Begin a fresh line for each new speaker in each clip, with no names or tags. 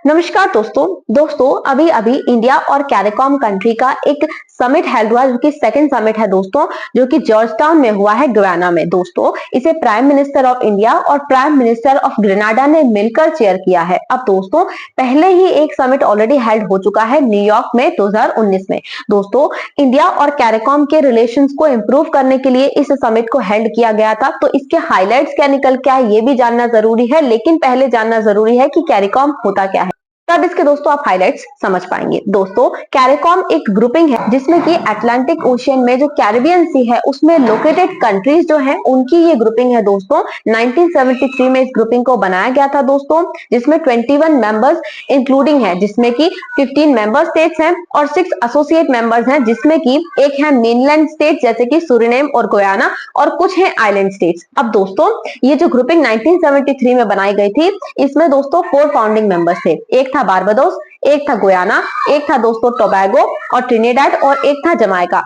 नमस्कार दोस्तों अभी अभी इंडिया और कैरिकॉम कंट्री का एक समिट हेल्ड हुआ जो कि सेकंड समिट है दोस्तों, जो कि जॉर्ज टाउन में हुआ है गयाना में। दोस्तों इसे प्राइम मिनिस्टर ऑफ इंडिया और प्राइम मिनिस्टर ऑफ ग्रेनाडा ने मिलकर चेयर किया है। अब दोस्तों पहले ही एक समिट ऑलरेडी हेल्ड हो चुका है न्यूयॉर्क में 2019 में। दोस्तों इंडिया और कैरिकॉम के रिलेशंस को इंप्रूव करने के लिए इस समिट को हेल्ड किया गया था। तो इसके हाईलाइट्स क्या निकल के आए ये भी जानना जरूरी है, लेकिन पहले जानना जरूरी है कि कैरिकॉम होता क्या है, तब इसके दोस्तों आप हाइलाइट्स समझ पाएंगे। दोस्तों कैरिकॉम एक ग्रुपिंग है जिसमें कि अटलांटिक ओशियन में जो कैरिबियन सी है उसमें लोकेटेड कंट्रीज जो हैं उनकी ये ग्रुपिंग है। दोस्तों 1973 में इस ग्रुपिंग को बनाया गया था दोस्तों, जिसमें 21 मेंबर्स इंक्लूडिंग है, जिसमें कि 15 मेंबर स्टेट्स हैं और 6 एसोसिएट मेंबर्स हैं, जिसमें कि एक है मेनलैंड स्टेट जैसे कि सुरिनेम और गुयाना और कुछ है आइलैंड स्टेट्स। अब दोस्तों ये जो ग्रुपिंग 1973 में बनाई गई थी इसमें दोस्तों 4 फाउंडिंग मेंबर्स थे। एक था बारबाडोस, एक था गुयाना, एक था दोस्तों टोबैगो और ट्रिनिडाड और एक था जमाइका।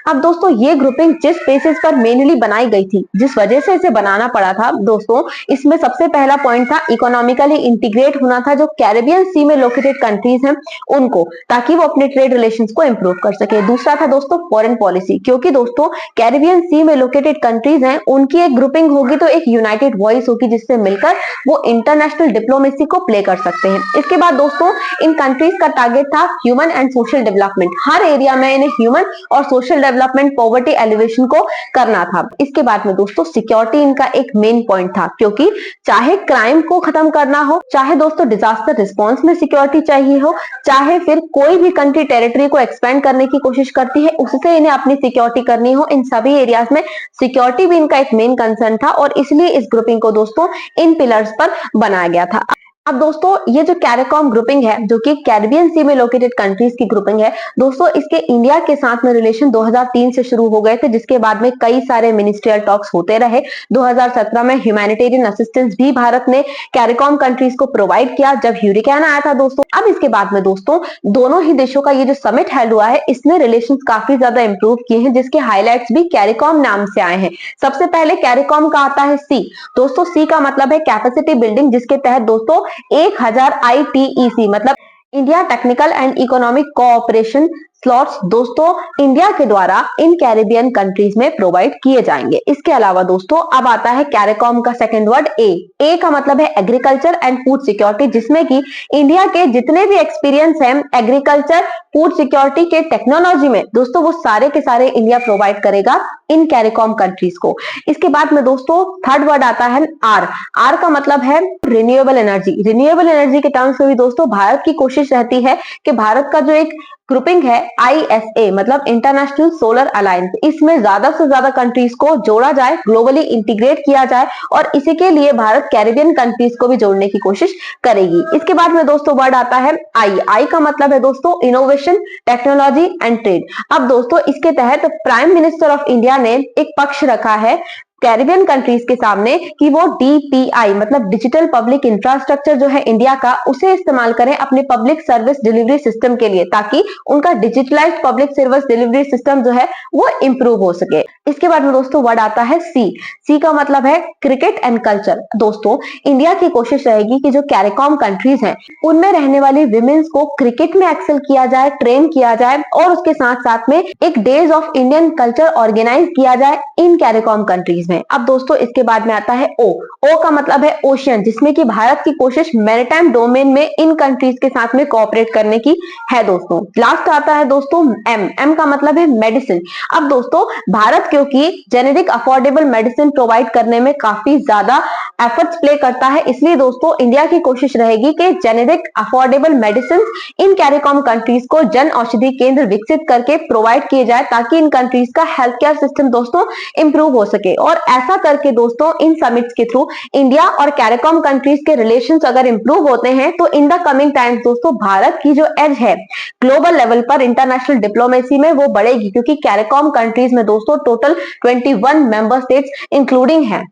अब दोस्तों ये ग्रुपिंग जिस बेसिस पर मेनली बनाई गई थी, जिस वजह से इसे बनाना पड़ा था दोस्तों, इसमें सबसे पहला पॉइंट था इकोनॉमिकली इंटीग्रेट होना था जो कैरिबियन सी में लोकेटेड कंट्रीज हैं उनको, ताकि वो अपने ट्रेड रिलेशंस को इंप्रूव कर सके। दूसरा था दोस्तों फॉरेन पॉलिसी, क्योंकि दोस्तों कैरिबियन सी में लोकेटेड कंट्रीज हैं उनकी एक ग्रुपिंग होगी तो एक यूनाइटेड वॉइस होगी जिससे मिलकर वो इंटरनेशनल डिप्लोमेसी को प्ले कर सकते हैं। इसके बाद दोस्तों इन कंट्रीज का टारगेट था human and social development, her area में इन्हें ह्यूमन और सोशल डेवलपमेंट पॉवर्टी एलिवेशन को करना था। इसके बाद में दोस्तों सिक्योरिटी इनका एक मेन पॉइंट था, क्योंकि चाहे क्राइम को खत्म करना हो, चाहे दोस्तों डिजास्टर रिस्पॉन्स में सिक्योरिटी चाहिए हो, चाहे फिर कोई भी कंट्री टेरिटरी को एक्सपेंड करने की कोशिश करती है उससे इन्हें अपनी सिक्योरिटी करनी हो, इन सभी एरियाज में सिक्योरिटी भी इनका एक मेन कंसर्न था और इसलिए इस ग्रुपिंग को दोस्तों इन पिलर्स पर बनाया गया था। अब दोस्तों ये जो कैरिकॉम ग्रुपिंग है जो कि कैरिबियन सी में लोकेटेड कंट्रीज की ग्रुपिंग है दोस्तों, इसके इंडिया के साथ में रिलेशन 2003 से शुरू हो गए थे, जिसके बाद में कई सारे मिनिस्ट्रियल टॉक्स होते रहे। 2017 में ह्यूमैनिटेरियन असिस्टेंस भी भारत ने कैरिकॉम कंट्रीज को प्रोवाइड किया जब ह्यूरिकेन आया था दोस्तों। अब इसके बाद में दोस्तों दोनों ही देशों का ये जो समिट हेल्ड हुआ है इसने रिलेशन काफी ज्यादा इंप्रूव किए हैं, जिसके हाईलाइट्स भी कैरिकॉम नाम से आए हैं। सबसे पहले कैरिकॉम का आता है सी। दोस्तों सी का मतलब है कैपेसिटी बिल्डिंग, जिसके तहत दोस्तों 1000 ITEC मतलब India technical and economic cooperation slots दोस्तों इंडिया के द्वारा इन कैरिबियन कंट्रीज में प्रोवाइड किए जाएंगे। इसके अलावा दोस्तों अब आता है कैरिकॉम का सेकंड वर्ड ए का मतलब है एग्रीकल्चर एंड फूड सिक्योरिटी, जिसमें कि इंडिया के जितने भी एक्सपीरियंस हैं एग्रीकल्चर फूड सिक्योरिटी के टेक्नोलॉजी में दोस्तों वो सारे के सारे इंडिया प्रोवाइड करेगा इन कैरिकॉम कंट्रीज को। इसके बाद में दोस्तों थर्ड वर्ड आता है आर का मतलब है रिन्यूएबल एनर्जी। रिन्यूएबल एनर्जी के टर्म्स में भी दोस्तों भारत की कोशिश रहती है कि भारत का जो एक ग्रुपिंग है ISA मतलब इंटरनेशनल सोलर अलायंस, इसमें ज्यादा से ज्यादा कंट्रीज को जोड़ा जाए, ग्लोबली इंटीग्रेट किया जाए और इसी के लिए भारत कैरिबियन कंट्रीज को भी जोड़ने की कोशिश करेगी। इसके बाद में दोस्तों वर्ड आता है आई का मतलब है दोस्तों इनोवेशन टेक्नोलॉजी एंड ट्रेड। अब दोस्तों इसके तहत प्राइम मिनिस्टर ऑफ इंडिया ने एक पक्ष रखा है कैरिबियन कंट्रीज के सामने कि वो DPI मतलब डिजिटल पब्लिक इंफ्रास्ट्रक्चर जो है इंडिया का उसे इस्तेमाल करें अपने पब्लिक सर्विस डिलीवरी सिस्टम के लिए, ताकि उनका digitalised public service delivery system जो है वो इंप्रूव हो सके। इसके बाद में दोस्तों वर्ड आता है सी का मतलब है क्रिकेट एंड कल्चर। दोस्तों इंडिया की कोशिश रहेगी कि जो कैरिकॉम कंट्रीज हैं उनमें रहने वाली विमेन्स को क्रिकेट में एक्सेल किया जाए, ट्रेन किया जाए और उसके साथ साथ में एक days of Indian culture organise किया जाए इन कैरिकॉम कंट्रीज में। अब दोस्तों इसके बाद में आता है ओ का मतलब है ओशियन, जिसमें कि भारत की कोशिश मैरिटाइम डोमेन में इन कंट्रीज के साथ में कोऑपरेट करने की है दोस्तों। लास्ट आता है दोस्तों एम का मतलब है मेडिसिन। अब दोस्तों भारत क्योंकि जेनेरिक अफोर्डेबल मेडिसिन प्रोवाइड करने में काफी ज्यादा एफर्ट्स प्ले करता है, इसलिए दोस्तों इंडिया की कोशिश रहेगी कि generic affordable medicine in CARICOM countries को जन औषधि केंद्र विकसित करके प्रोवाइड किए जाए, ताकि इन कंट्रीज का हेल्थ केयर सिस्टम दोस्तों इंप्रूव हो सके। और ऐसा करके दोस्तों इन समिट्स के थ्रू इंडिया और कैरिकॉम कंट्रीज के रिलेशंस अगर इंप्रूव होते हैं तो इन द कमिंग टाइम्स दोस्तों भारत की जो एज है ग्लोबल लेवल पर इंटरनेशनल डिप्लोमेसी में वो बढ़ेगी, क्योंकि कैरिकॉम कंट्रीज में दोस्तों टोटल 21 मेंबर स्टेट्स इंक्लूडिंग है।